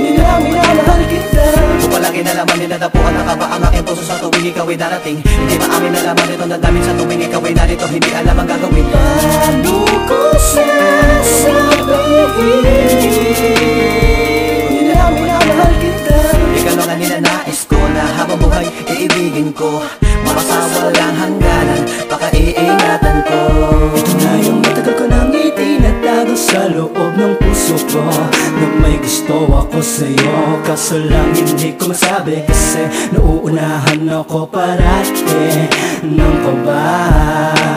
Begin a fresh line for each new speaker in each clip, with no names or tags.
minamahal kita.
Kung palagi nalaman nila dapuan na ka ba ang aking puso sa tuwing ikaw ay darating. Hindi ba amin nalaman ito na damin sa tuwing ikaw ay narito. Hindi alam ang gagawin.
Paano ko sasabihin na minamahal kita?
Ikaw lang ang ninanais ko na habang buhay iibigin ko. Makasawalang hangganan, pakaiingatan ko.
Ito na yung matagal ko nang itinatago sa loob ng puso ko, na may gusto ako sa'yo, kaso lang hindi ko masabi. Kasi nauunahan ako parati ng kaba.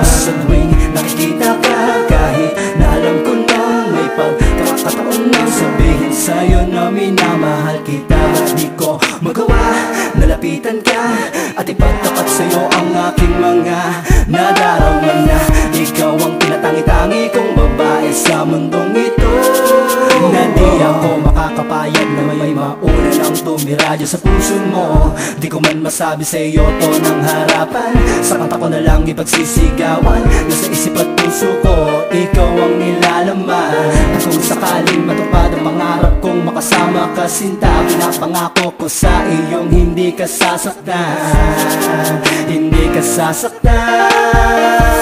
Sa tuwing nakikita ka, kahit na alam ko na may pagkakataon na sabihin sa'yo na minamahal kita, di ko magawa, nalapitan ka at ipagtapat sa'yo ang aking mga nadarama na. Ikaw ang tinatangi-tangi kong babae sa mundong ito, na di ako makakapayag na may mauna ng tumira dyan sa puso mo. Di ko man masabi sa'yo to ng harapan, sa kanta ko na lang ipagsisigawan. Nasa isip at puso ko, ikaw ang nilalaman. At kung sakaling matupad ang pangarap kong makasama ka sinta, pinapangako ko sa iyong hindi ka sasaktan, hindi ka sasaktan.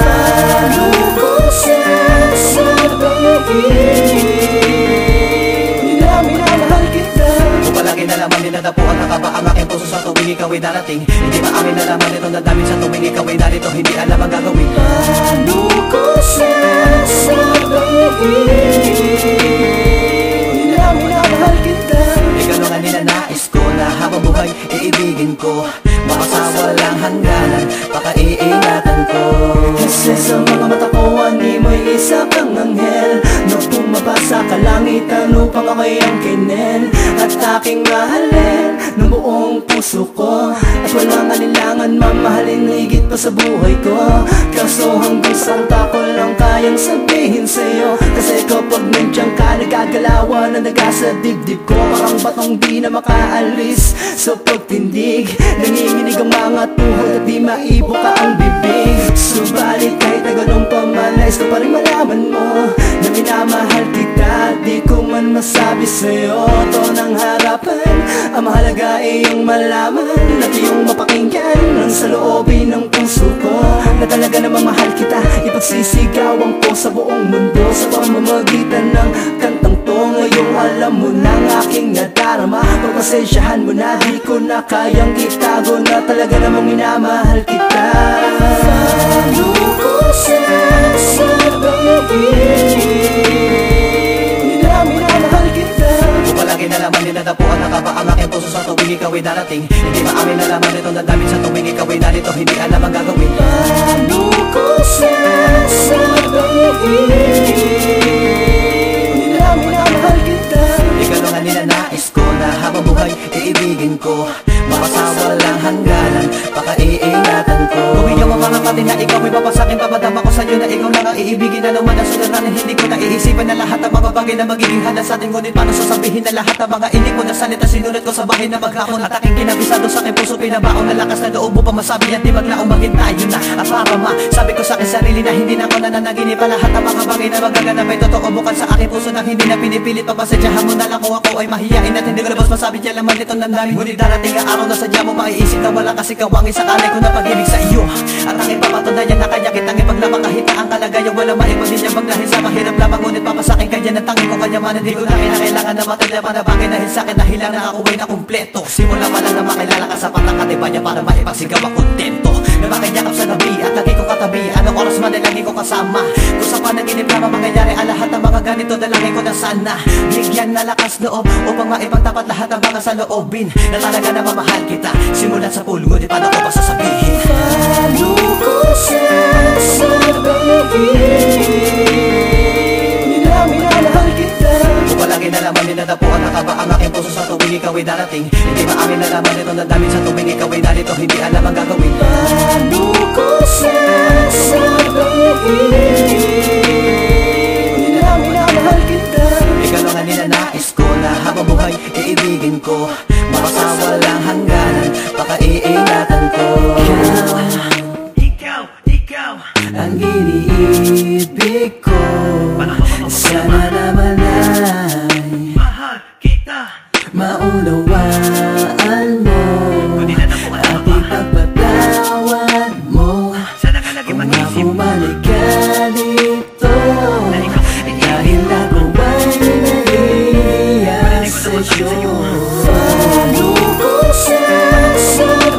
Paano ko sasabihin na minamahal kita?
Kung palagi nalaman nila dapuan na ka ba ang aking puso sa tuwing ikaw ay darating. Hindi ba amin nalaman ito na damin sa tuwing ikaw ay narito. Hindi alam ang gagawin.
Paano ko sasabihin na minamahal kita?
Ikaw lang ang ninanais ko na habang buhay iibigin ko. Makasawalang hangganan, pakaiingatan ko.
Kasi sa mga mata ko ani mo'y isa kang anghel na pumabasa ka langitan upang ako'y angkinin at aking mahalin ng buong puso ko. At walang alinlangan mamahalin higit pa sa buhay ko. Kaso hanggang sa kanta ko lang kayang sabihin sa'yo, kasi kapag nandiyan ka nagagalawan na nagasa dibdib ko, parang batong di na makaalis sa pagtindig. Nanginginig ang mga tuhod at di maibo ka ang bibig. Subalit kahit na ganun pa man, nais ko pa rin malaman mo na minamahal kita. Di ko man masabi sa'yo to ng harapan, ang mahalaga ay iyong malaman at iyong mapakinggan ang sa loobin ng puso ko, na talaga namang mahal kita. Ipagsisigawan ko sa buong mundo sa pamamagitan ng kantang to. Ngayong alam mo na ang aking nadarama, pagpasensyahan mo na, di ko na kayang itago na talaga namang minamahal kita. Paano ko sasabihin na minamahal kita?
Kung palagi nalaman nila dapuan na ka ba ang aking puso sa tuwing ikaw ay darating. Hindi ba amin nalaman ito na damin sa tuwing ikaw ay narito. Hindi alam ang gagawin.
Paano ko sasabihin na minamahal kita?
Ikaw lang ang ninanais ko na habang buhay iibigin ko. Makasawalang hangganan, pakaiingatan ko. Gawin niyo ang mga pati na ikaw ay papasakin. Papadama ko sa'yo na ikaw lang ang iibigin na naman ang suliranin. Hindi ko na iisipan na lahat ng mga bagay na magiging handa sa atin. Ngunit paano sasabihin na lahat ng mga inig mo na salita sinulat ko sa bahay na maghapon. At aking kinabisado sa aking puso pinabaon na lakas na loob mo pa masabi at di maglaong maghintay yun na. At para sabi ko sa aking sarili na hindi na ako nananaginip pa lahat ng mga bagay na magaganap ay totoo bukan sa aking puso na hindi na pinipilit. Papasadyahan mo na lang kung ako ay mahiyain at hindi ko labas masabi niya laman nito ng dami. Ngunit darating ang araw na sadya mo maiisip na wala kasi kawangin sa kalay ko na pag-ibig sa iyo. At ang ipapatunayan na kanya kitang ipaglaba kahit na ang kalagayan wala maipagdinyabang dahil sa mahirap lamang. Ngunit papasakin kanya na tangi ko kanyamanan. Di ko na kailangan na matanda pa na bagay dahil sa akin dahilan na ako ay nakumpleto. Simula pa lang na makilala ka sapat ang katiba niya para maipagsigaw ang kontento. Na makanyakap sa gabi at lagi ko katabi, anong oras man ay lagi ko kasama. Kung sa panaginip na mangyayari ang lahat ng mga ganito, dalangin ko na sana bigyan na lakas loob upang maipagtapat lahat ng mga saloobin na talaga na mamahal kita. Simulat sa pulo, ngunit paano ko ba sasabihin?
Paano ko sasabihin na minamahal kita?
Kung palagi nalaman nila dapuan na ka ba ang aking puso sa tuwing ikaw ay darating. Hindi ba amin nalaman ito na damin sa tuwing ikaw ay narito. Hindi alam ang gagawin.
Paano ko sasabihin na minamahal kita?
Ikaw lang ang ninanais ko na habang buhay iibigin ko. Makasawalang hangganan, pakaiingatan ko. Ikaw
ang iniibig ko. Sana naman na
mag-isip
bumalik ka dito
na ikaw ay
dahil ako ay nahiya sa'yo. Paano ko sasabihin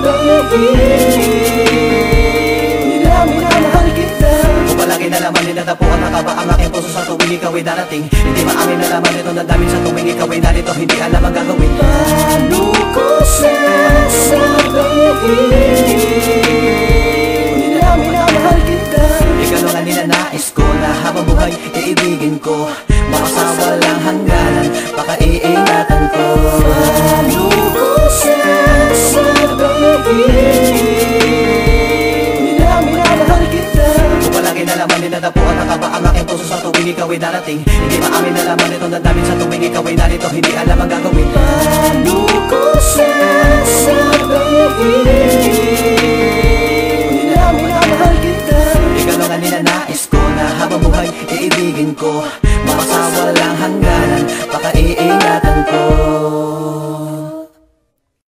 nila minamahal kita?
Kung palagi na laman nilatapuan na ka ba ang aking puso sa tuwing ikaw ay darating? Hindi maamin na laman ito na daming sa tuwing ikaw ay narito. Hindi alam ang gagawin.
Paano ko sasabihin nila minamahal kita?
Ikaw lang ang ninanais ko na habang buhay iibigin ko. Makasawa lang hangganan, baka iingatan ko.
Paano ko sasabihin nila minamahal kita?
Kung palagi na laman nilatapuan na ka ba ang aking puso sa tuwing ikaw ay darating? Hindi maamin na laman ito na daming sa tuwing ikaw ay narito. Hindi alam ang gagawin.
Paano ko sasabihin nila minamahal kita?
Ikaw lang ang ninanais ko na habang buhay iibigin ko. Makasawa lang hangganan, baka iingatan ko.